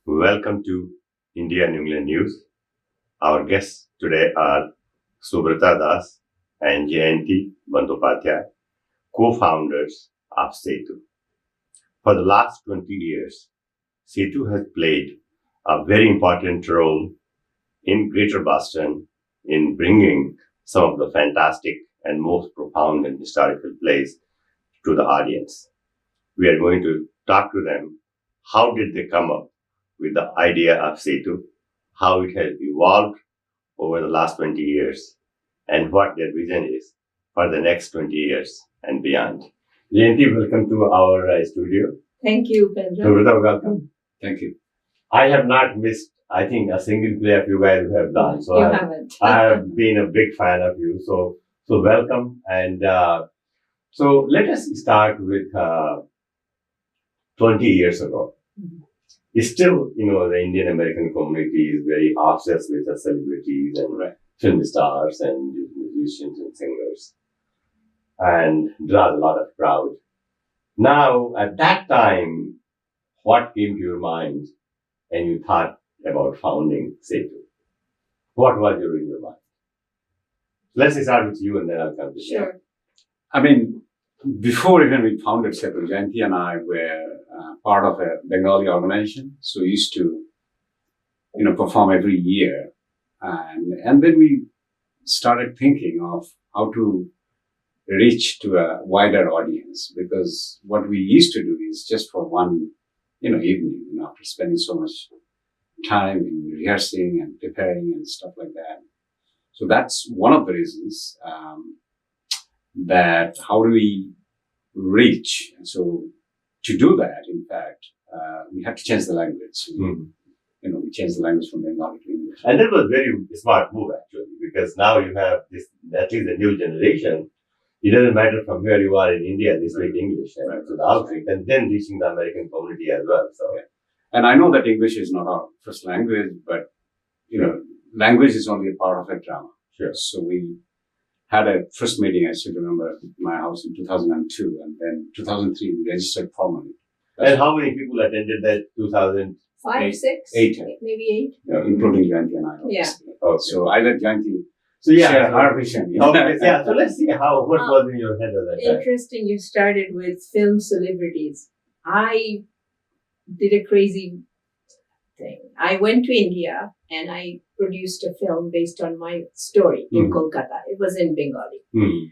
Welcome to India and England News. Our guests today are Subrata Das and Jayanti Bandopadhyay, co-founders of SETU. For the last 20 years, SETU has played a very important role in Greater Boston in bringing some of the fantastic and most profound and historical plays to the audience. We are going to talk to them. How did they come up with the idea of SETU, how it has evolved over the last 20 years, and what their vision is for the next 20 years and beyond. Jayanti, welcome to our studio. Thank you, Benja. Subrata, welcome. Thank you. I have not missed, I think, a single play of you guys have done. So You haven't. I have been a big fan of you. So welcome. And so let us start with 20 years ago. It's still, the Indian American community is very obsessed with the celebrities and film stars and musicians and singers, and draws a lot of crowd. Now, at that time, what came to your mind and you thought about founding SETU? What was in your mind? Let's start with you and then I'll come to you. Sure. I mean, before even we founded SETU, Jayanti and I were part of a Bengali organization. So we used to, perform every year. And then we started thinking of how to reach to a wider audience, because what we used to do is just for one, evening, after spending so much time in rehearsing and preparing and stuff like that. So that's one of the reasons, that how do we reach? So to do that, in fact, we had to change the language. So, we changed the language from Bengali to English. And that was a very smart move, actually, because now you have this, at least the new generation. It doesn't matter from where you are in India, they speak English, and so the outreach, and then reaching the American community as well. So, And I know that English is not our first language, but, language is only a part of a drama. Sure. So we had a first meeting, I still remember, at my house in 2002, and then 2003 we registered formally. And how many people attended that 2000? 5, 6, Eight. maybe 8. Including Jayanti and I. Yeah. Obviously. Okay. So I let Jayanti So share her vision. Okay, so let's see what was in your head at that time. Interesting, you started with film celebrities. I did a crazy thing. I went to India and I produced a film based on my story in Kolkata. It was in Bengali.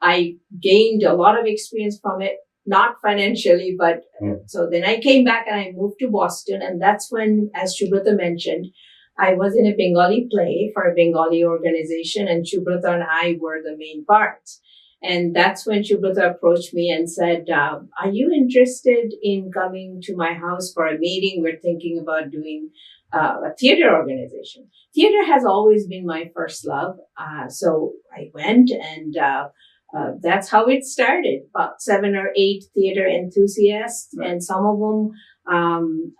I gained a lot of experience from it, not financially, but so then I came back and I moved to Boston, and that's when, as Subrata mentioned, I was in a Bengali play for a Bengali organization, and Subrata and I were the main parts. And that's when Subrata approached me and said, are you interested in coming to my house for a meeting? We're thinking about doing a theater organization. Theater has always been my first love. So I went, and that's how it started. About 7 or 8 theater enthusiasts, and some of them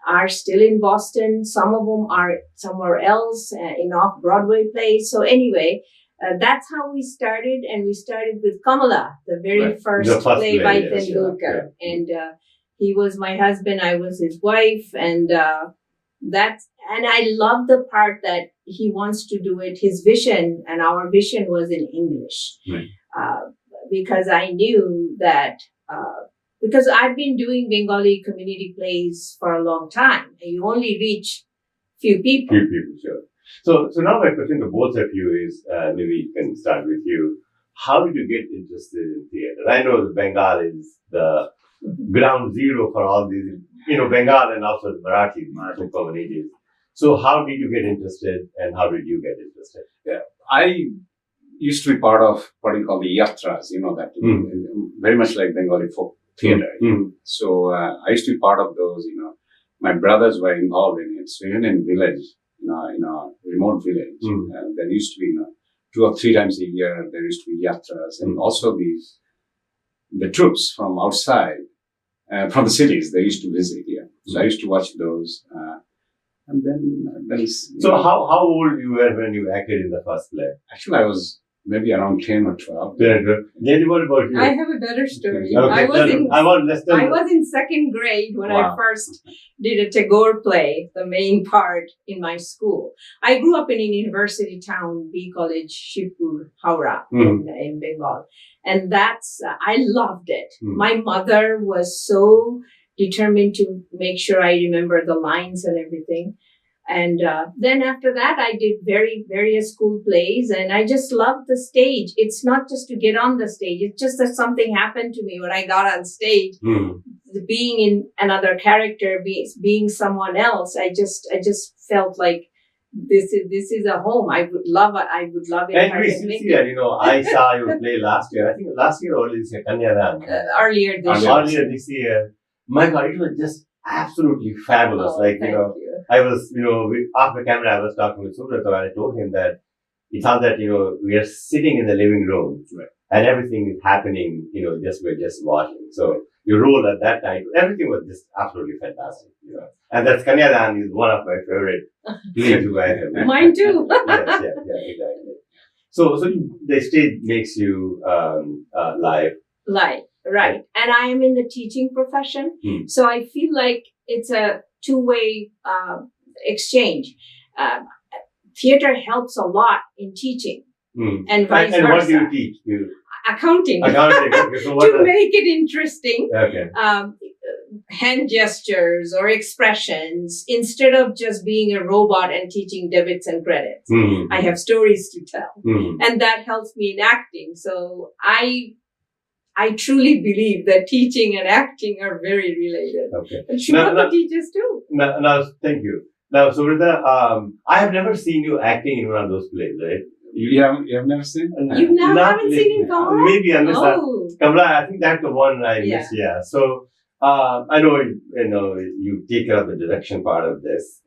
are still in Boston. Some of them are somewhere else in off-Broadway plays. So anyway, that's how we started. And we started with Kamala, the very first play by Tendulkar. Yeah. And he was my husband, I was his wife. And and I love the part that he wants to do it. His vision and our vision was in English. Right. Because I knew that, because I've been doing Bengali community plays for a long time, and you only reach few people. Few people, sure. So now my question to both of you is, maybe we can start with you. How did you get interested in theater? I know Bengal is the ground zero for all these, Bengal and also the Marathi communities. So how did you get interested, and how did you get interested? Yeah, I used to be part of what you call the yatras, that very much like Bengali folk theater. So I used to be part of those. My brothers were involved in it. So even in village, in a remote village, there used to be 2 or 3 times a year there used to be yatras, and also the troops from outside, from the cities, they used to visit here. So I used to watch those. And then So how old you were when you acted in the first play? Actually, I was maybe around 10 or 12. Jayanti, what about you? I have a better story. Okay, I let's was in second grade when I Wow. first did a Tagore play, the main part in my school. I grew up in a university town, B College, Shibpur, Howrah, in Bengal. And I loved it. My mother was so determined to make sure I remember the lines and everything. And then after that, I did various school plays, and I just loved the stage. It's not just to get on the stage; it's just that something happened to me when I got on stage. Being in another character, being someone else, I just felt like this is a home. I would love it. And we still see that, I saw you play last year. I think last year or this year, Kanyadan. Earlier Earlier this year. My God, it was just absolutely fabulous. Thank you. I was, off the camera, I was talking with Subrata, and I told him that it's not that, we are sitting in the living room and everything is happening, we're just watching. So your role at that time, everything was just absolutely fantastic, And that's Kanyadan is one of my favorite plays you guys have made. Mine too. Yes, exactly. So the stage makes you live. Right. And I am in the teaching profession. So I feel like it's a two-way exchange. Theater helps a lot in teaching and vice versa. And what do you teach? Accounting. Okay, so to make it interesting. Okay. Hand gestures or expressions instead of just being a robot and teaching debits and credits. I have stories to tell. And that helps me in acting. So I truly believe that teaching and acting are very related. Okay. And Subrata teaches too. Now, thank you. Now, Subrata, I have never seen you acting in one of those plays, right? You have never seen? You haven't seen in Kamala? Maybe unless Oh. Kamala, I think that's the one I missed. Yeah. So I know you take care of the direction part of this,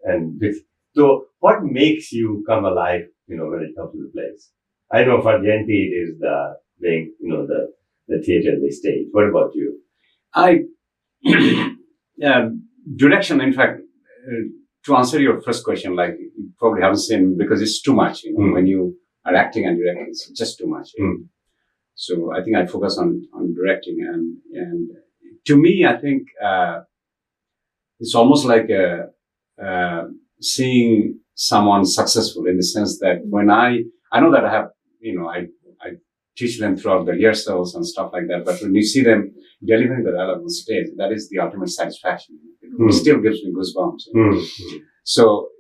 so what makes you come alive? When it comes to the plays. I know for Jayanti it is the being the theater, the stage. What about you? Direction, in fact, to answer your first question, like you probably haven't seen because it's too much. When you are acting and directing, it's just too much. So I think I focus on directing, and to me, I think it's almost like seeing someone successful in the sense that when I know that I have, I teach them throughout the rehearsals and stuff like that. But when you see them delivering the dialogue on stage, that is the ultimate satisfaction. It still gives me goosebumps. So,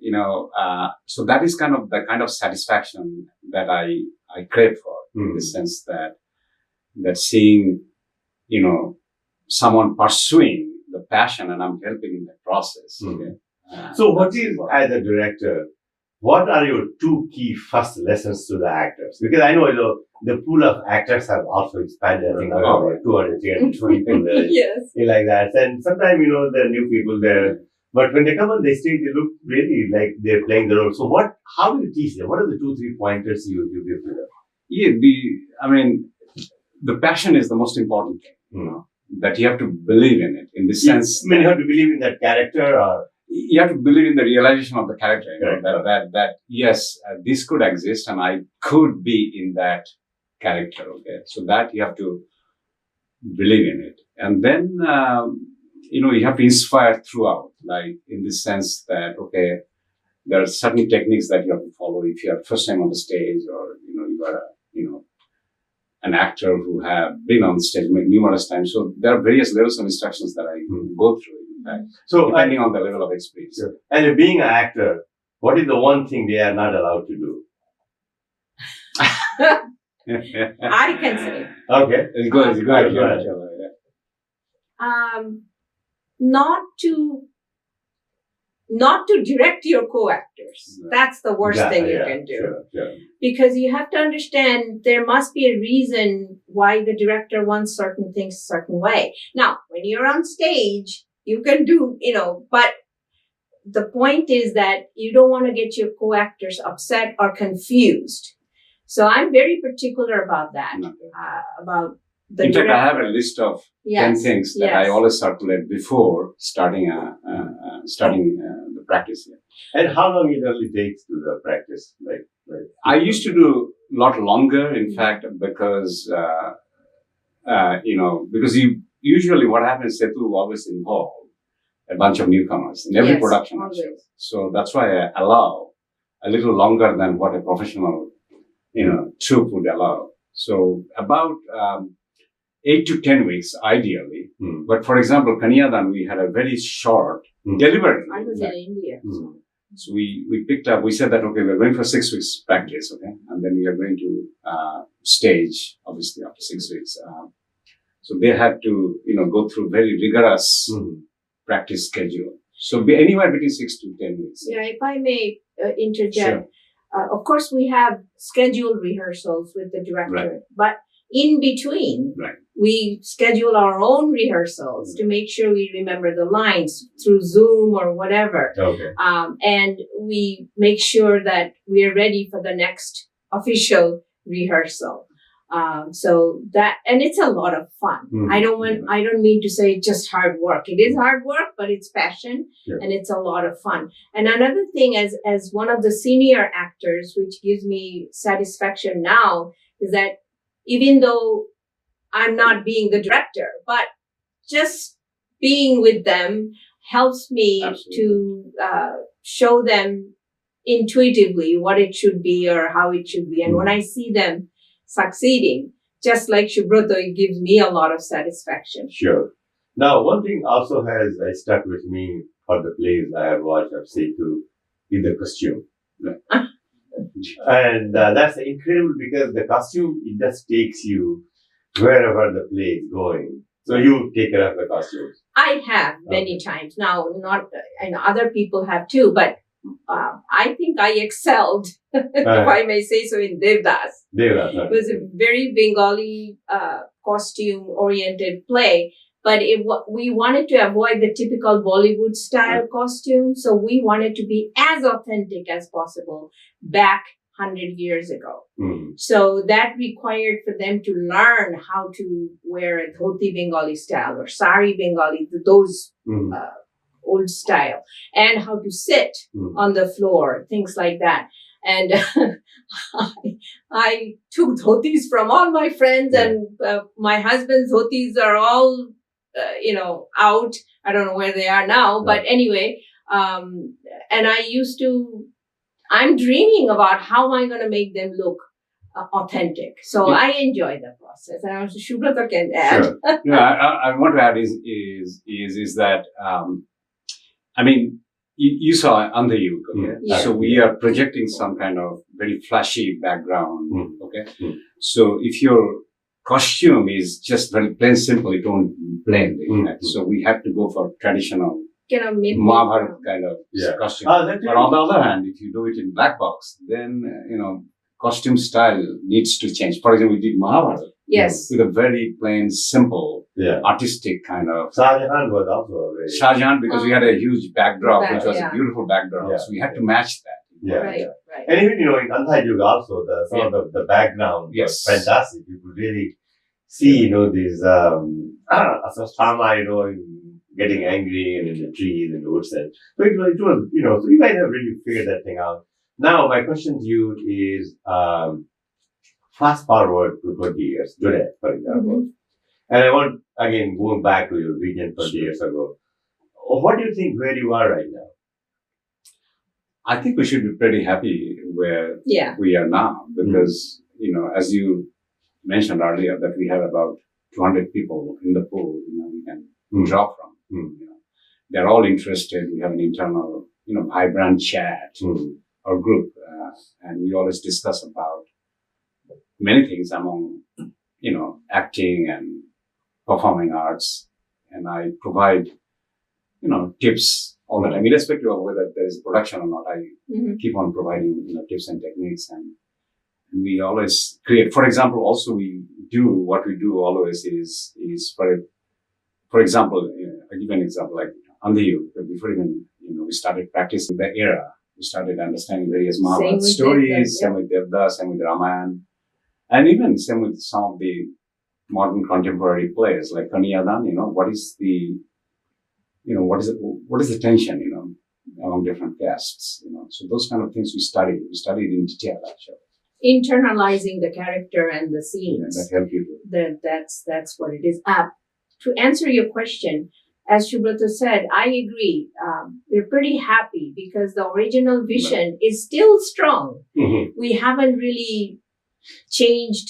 so that is kind of the kind of satisfaction that I crave for, in the sense that seeing, someone pursuing the passion and I'm helping in that process. Okay? So what is, as a director, what are your two key first lessons to the actors? Because I know, the pool of actors have also expanded. I think about 200, 320 people there. Yes. Like that. And sometimes, there are new people there. But when they come on the stage, they look really like they're playing the role. So how do you teach them? What are the 2-3 pointers you give to them? Yeah, the passion is the most important thing, that you have to believe in it in the sense. You have to believe in that character, or you have to believe in the realization of the character, Right. that yes, this could exist and I could be in that character. Okay. So that you have to believe in it. And then, you have to inspire throughout, like in the sense that, okay, there are certain techniques that you have to follow if you are first time on the stage, or, you are, an actor who have been on stage numerous times. So there are various levels of instructions that I go through, in fact, so depending on the level of experience. Sure. And being an actor, what is the one thing they are not allowed to do? I can say. Okay. Go ahead. Not to direct your co-actors. That's the worst thing you can do. Sure. Because you have to understand there must be a reason why the director wants certain things a certain way. Now, when you're on stage, you can do, but the point is that you don't want to get your co-actors upset or confused. So I'm very particular about that, about the In fact, director. I have a list of 10 things that I always circulate before starting the practice here. And how long it usually takes to the practice? I used to do lot longer, in fact, because, because you usually what happens, Setu always involve a bunch of newcomers in every Yes, production. always. Actually. So that's why I allow a little longer than what a professional, troupe would allow. So about 8 to 10 weeks, ideally. But for example, Kanyadan, we had a very short, deliberately. I was in India. So we picked up, we said that, okay, we're going for 6 weeks practice, okay? And then we are going to stage, obviously, after 6 weeks. So they had to, go through very rigorous practice schedule. So be anywhere between 6 to 10 weeks. Yeah, if I may interject. Sure. Of course, we have scheduled rehearsals with the director, Right. but in between, Right. we schedule our own rehearsals to make sure we remember the lines through Zoom or whatever. Okay. And we make sure that we are ready for the next official rehearsal. So that, and it's a lot of fun. I don't mean to say just hard work. It is hard work, but it's passion and it's a lot of fun. And another thing, as one of the senior actors, which gives me satisfaction now, is that even though I'm not being the director, but just being with them helps me to show them intuitively what it should be or how it should be. And when I see them succeeding, just like Subrata, it gives me a lot of satisfaction. Sure. Now, one thing also has stuck with me for the plays I have watched of SETU is the costume. And that's incredible because the costume, it just takes you wherever the play is going. So you take care of the costumes. I have many times. Now, not, and other people have too, but I think I excelled, if I may say so, in Devdas. It was a very Bengali costume-oriented play, but we wanted to avoid the typical Bollywood-style costume, so we wanted to be as authentic as possible back 100 years ago. So that required for them to learn how to wear a dhoti Bengali style or sari Bengali, those old style, and how to sit on the floor, things like that. And I took dhotis from all my friends, and my husband's dhotis are all, out. I don't know where they are now, but anyway, and I'm dreaming about how am I going to make them look authentic. So I enjoy the process. And I was Subrata can add. Sure. I want to add is that, you saw under you, okay? Yeah. So we are projecting some kind of very flashy background, okay? So if your costume is just very plain simple, it won't blend. So we have to go for traditional Mahabharata kind of costume. But on the other hand, if you do it in black box, then, costume style needs to change. For example, we did Mahabharata. Yes. With a very plain, simple, artistic kind of. Shah Jahan was also very... Shah Jahan, because we had a huge backdrop, which was a beautiful backdrop. So we had to match that. Right. And even, in Antha Yuga also, some of the background was fantastic. You could really see, these, Asastama, getting angry and in the trees and the woods. And so it was, so you guys have really figured that thing out. Now, my question to you is, fast forward to 20 years today, for example. And I want, again, going back to your vision 20 years ago. What do you think where you are right now? I think we should be pretty happy where we are now because, as you mentioned earlier, that we have about 200 people in the pool, we can draw from. They're all interested. We have an internal, vibrant chat or group, and we always discuss about many things among, acting and performing arts. And I provide, tips all the time, irrespective of whether there is production or not. I keep on providing, tips and techniques, and we always create. For example, also what we do always is for example, I give an example like Andiyu, before even, we started practicing the era. We started understanding various Mahabharata stories, same with Devdas, same with Ramayana, and even same with some of the modern contemporary plays like Kanyadan. What is the tension, among different castes. So those kind of things we studied in detail actually. internalizing the character and the scenes. that help you. That's what it is. To answer your question, as Subrata said, I agree. We're pretty happy because the original vision is still strong. Mhm. We haven't really changed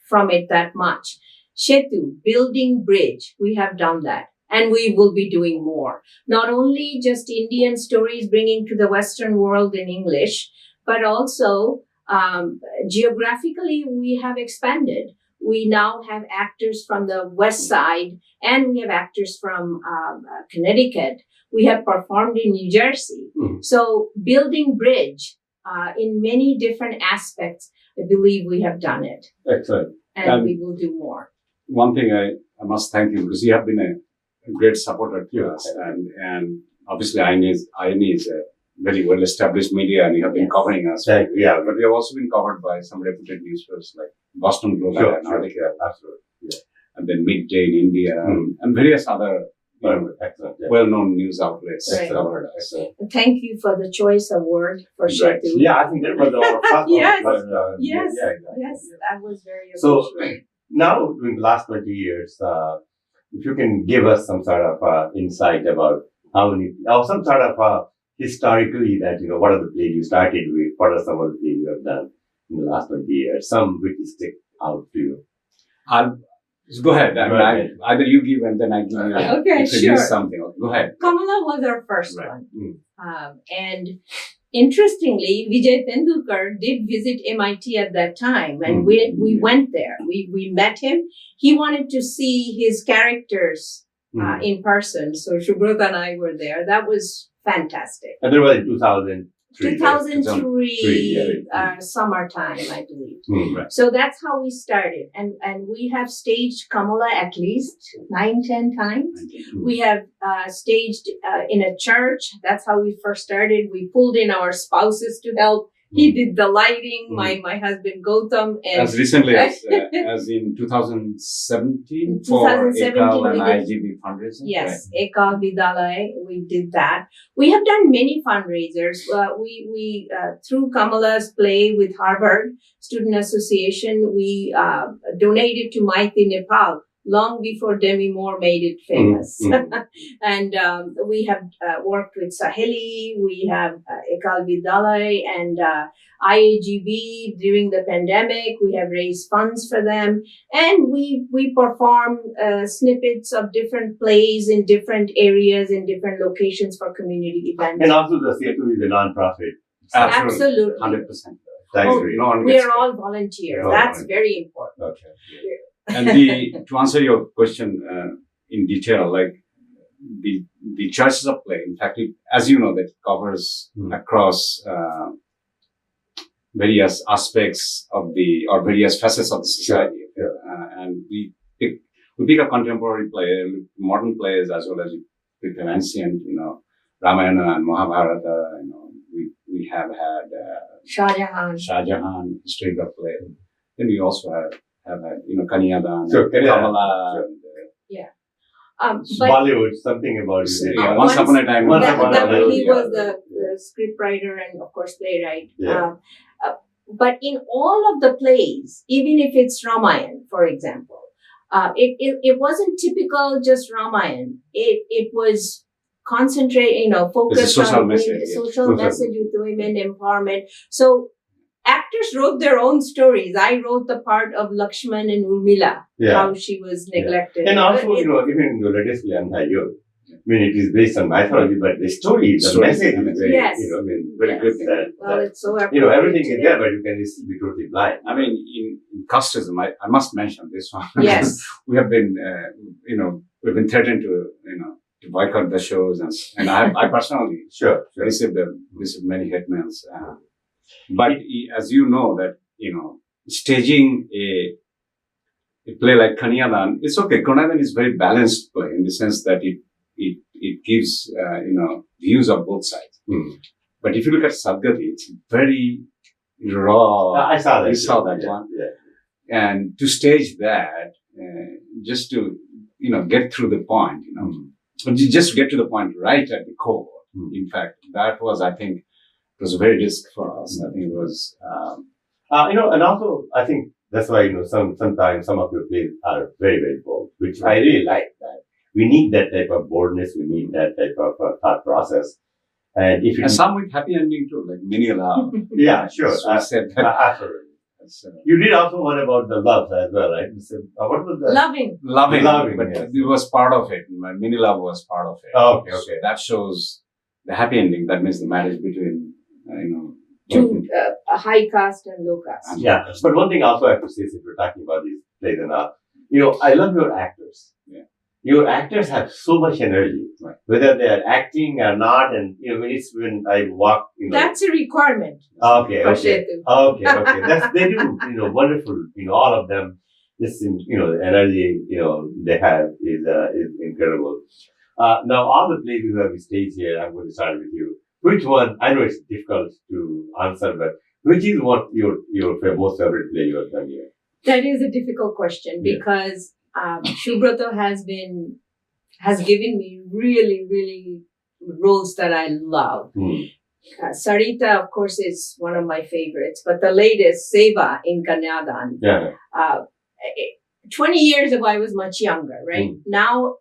from it that much. SETU, building bridge, we have done that. And we will be doing more. Not only just Indian stories bringing to the Western world in English, but also geographically we have expanded. We now have actors from the West Side and we have actors from Connecticut. We have performed in New Jersey. Mhm. So building bridge in many different aspects, I believe we have done it. Excellent. And we will do more. One thing I must thank you because you have been a great supporter to us, and obviously INE is a very well established media, and you have been Yes. covering us. Thank you. Yeah. But we have also been covered by some reputed newspapers like Boston Globe Sure. and article, Yeah, absolutely. and then Midday in India, Mm. and various other Excellent. Yeah. well-known news outlets Right. covered us. Excellent. Thank you for the choice award for Right. SETU. Yeah, I think that was our first one. Yes. Yeah, Yes. exactly. Yes, that was very So appreciated. now, in the last 20 years, if you can give us some sort of insight about how many, or some sort of historically that, what are the plays you started with, what are some of the plays you have done in the last 20 years, some which stick out to you. Go ahead. I mean, Go ahead. either you give and then I give you. Okay, if you sure. miss something. Go ahead. Kamala was our first Right. one. Mm. And interestingly, Vijay Tendulkar did visit MIT at that time, and we went there. We met him. He wanted to see his characters in person. So Subrata and I were there. That was fantastic. And there was in 2003. 2003 yeah. summertime, I believe. Right. So that's how we started. And we have staged Kamala at least 9-10 times. We have staged in a church. That's how we first started. We pulled in our spouses to help. He did the lighting, my husband Gautam. And As recently as in 2017 for 2017 ECAL and we did- IGB fundraising. Yes, Ekal Vidyalaya, we did that. We have done many fundraisers. We through Kamala's play with Harvard Student Association, we donated to Maiti, Nepal, long before Demi Moore made it famous. And we have worked with Saheli, we have Ekal Vidyalaya and IAGB during the pandemic. We have raised funds for them. And we perform snippets of different plays in different areas, in different locations for community events. And also the SETU is a non-profit. Absolutely. 100%. That's Oh, great. No one We gets are all volunteers. Oh, That's right. very important. Okay. And to answer your question in detail, like the choices of play, in fact, as you know, that covers across various aspects of or various facets of the society. Sure. And we pick a contemporary play, modern plays, as well as we pick an ancient, Ramayana and Mahabharata. We have had Shah Jahan. Shah Jahan, historical play. Then we also have had, Kanyadan, Sure, Kanyadan, Kamala. sure. And, But Bollywood, something about it. yeah, once upon a time. Once upon a time. he Yeah. was the script writer and, of course, playwright. Yeah. But in all of the plays, even if it's Ramayana, for example, it wasn't typical just Ramayana. It was concentrate, focused social on message, women, yeah. social message with women empowerment. So actors wrote their own stories. I wrote the part of Lakshman and Urmila, Yeah. how she was neglected. And also, even the latest Antayo, it is based on mythology, but the story, the message is very, Yes. very Yes. good. Well, it's so Everything is appropriate there, but you can still be totally blind. I mean, in casteism, I must mention this one. Yes. We have been, we've been threatened to boycott the shows, and I personally Sure. received many hate mails. But as you know that, staging a play like Kanyadan, it's okay. Kanyadan is very balanced play in the sense that it gives, views of both sides. But if you look at Sadgati, it's very raw. I saw that. You saw that one. Yeah. And to stage that, just to, get through the point, but you just get to the point right at the core. In fact, that was, I think, it was a very risk for us. I think it was, And also I think that's why sometimes some of your plays are very very bold, which I really like. That we need that type of boldness, we need that type of thought process, and if you And some with happy ending too, like Mini Love. yeah, sure, So I said that. absolutely. You did also one about the love as well, right? What was that? Loving. Loving, but yes. it was part of it. My Mini Love was part of it. Oh, okay, So okay. that shows the happy ending. That means the marriage between, To high caste and low caste. Yeah, but one thing also I have to say, since we're talking about these plays and all, I love your actors. Yeah. Your actors have so much energy, Right. whether they are acting or not, and it's when I walk, That's a requirement. Okay, for okay, SETU. okay. They do, wonderful. All of them. This, the energy, they have is incredible. Now, all the plays you have staged here, I'm going to start with you. Which one? I know it's difficult to answer, but which is what your most favorite play you have done here? That is a difficult question Yeah. because Subrata has given me really, really roles that I love. Sarita, of course, is one of my favorites, but the latest, Seva in Kanyadan. Yeah. 20 years ago, I was much younger, right? Now,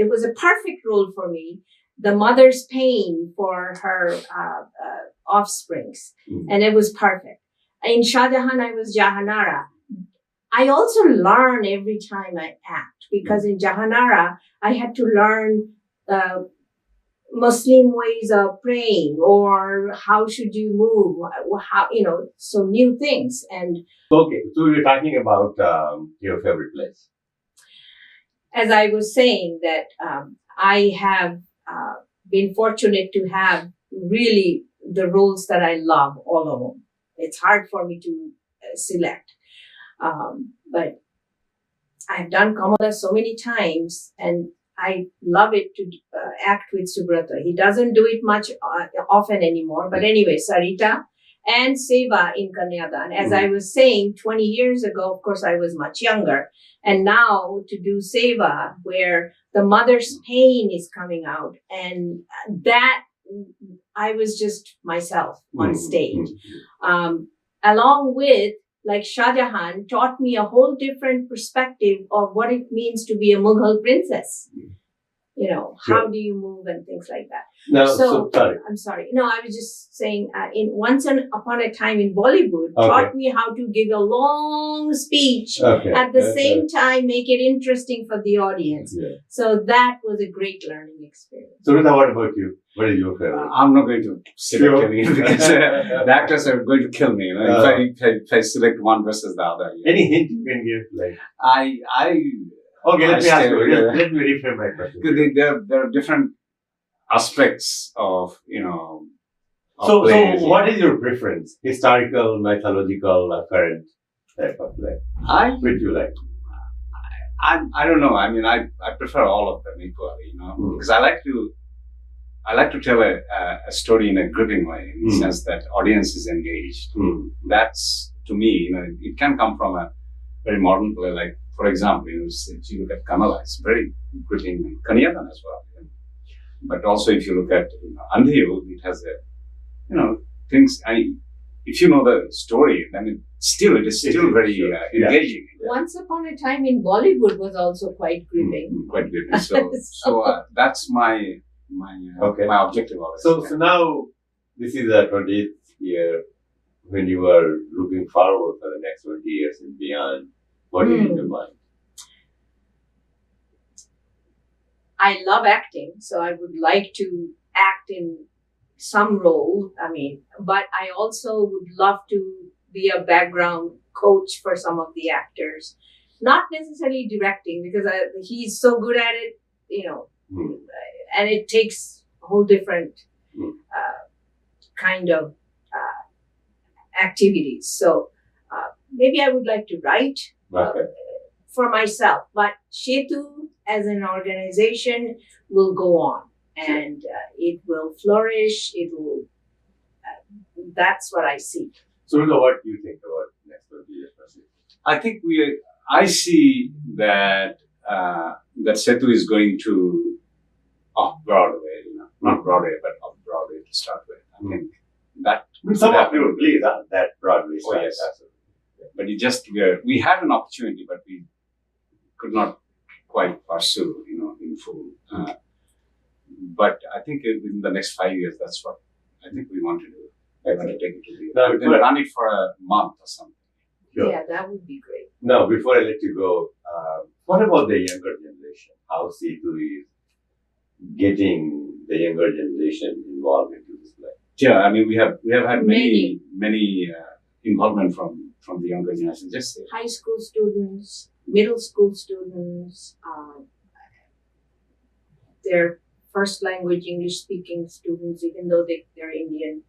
it was a perfect role for me. The mother's pain for her offsprings, and it was perfect. In Shah Jahan, I was Jahanara. I also learn every time I act because in Jahanara, I had to learn Muslim ways of praying or how should you move, so new things. And Okay, so you're talking about your favorite place. as I was saying that I have been fortunate to have really the roles that I love, all of them. It's hard for me to select. But I've done Kamala so many times and I love it to act with Subrata. He doesn't do it much often anymore. But anyway, Sarita and Seva in Kanyadan. As I was saying, 20 years ago, of course, I was much younger. And now to do Seva, where the mother's pain is coming out. And that, I was just myself on stage. Along with, like Shah Jahan taught me a whole different perspective of what it means to be a Mughal princess. How do you move and things like that. No, So, sorry. I'm sorry. No, I was just saying, once upon a time in Bollywood, taught me how to give a long speech at the same time, make it interesting for the audience. Yeah. So that was a great learning experience. So, Rita, what about you? What is your favorite? I'm not going to select any because the actors are going to kill me. If I select one versus the other. Any hint you can give? Like Okay, let me ask you. Let me reframe my question. There are different aspects of So plays. what is your preference? Historical, mythological, current type of play? Which you like? I don't know. I mean, I prefer all of them equally. Because I like to tell a story in a gripping way, in the sense that audience is engaged. That's, to me, it can come from a very modern play, like, for example, if you look at Kamala, it's very gripping, and Kanyadan as well. But also, if you look at Andhiyu, it has things. If you know the story, then it is still very engaging. Once upon a time in Bollywood was also quite gripping. Quite gripping. So that's my objective always. So now this is the 20th year when you are looking forward for the next 20 years and beyond. What is in your mind? I love acting, so I would like to act in some role. But I also would love to be a background coach for some of the actors. Not necessarily directing, because he's so good at it, and it takes a whole different kind of activities. So maybe I would like to write for myself, but SETU as an organization will go on and it will flourish. It will. That's what I see. So, what do you think about next 20 years? I think I see that that SETU is going to off Broadway, not Broadway, but off Broadway to start with. I think that some of your plays are that Broadway. nowadays. Oh, right? yes. But we had an opportunity, but we could not quite pursue, in full. But I think in the next 5 years, that's what I think we want to do. I want to take it to the. Now, We can run it for a month or something. Sure. Yeah, that would be great. Now, before I let you go, what about the younger generation? How SETU is getting the younger generation involved into this play? Yeah, I mean, we have had many involvement from the younger generation. Just High school students, middle school students, their first language English speaking students, even though they're Indian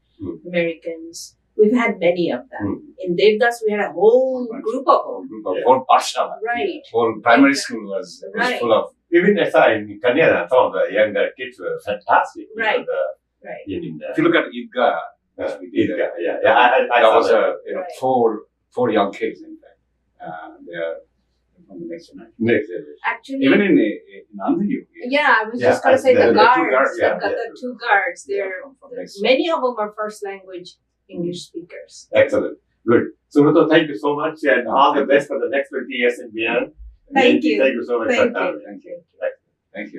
Americans. We've had many of them. In Devdas, we had a whole group of them. whole Parshala, Right. whole primary school was Right. full of. Even I saw in Kanyana, some of the younger kids were fantastic. Right. The, Right. in the, If you look at Idga, I that saw was Right. four young kids in fact. They are from the next generation. next generation. Actually, Even in Andhra, yeah, I was Yeah, just going to say the the two guards. guards, yeah, The two guards. They're from next many of them are first language English speakers. Excellent. Good. Subrata, thank you so much and all the best for the next 20 years and beyond. Thank you. Thank you so much Thank for you. coming. Thank you. Thank you.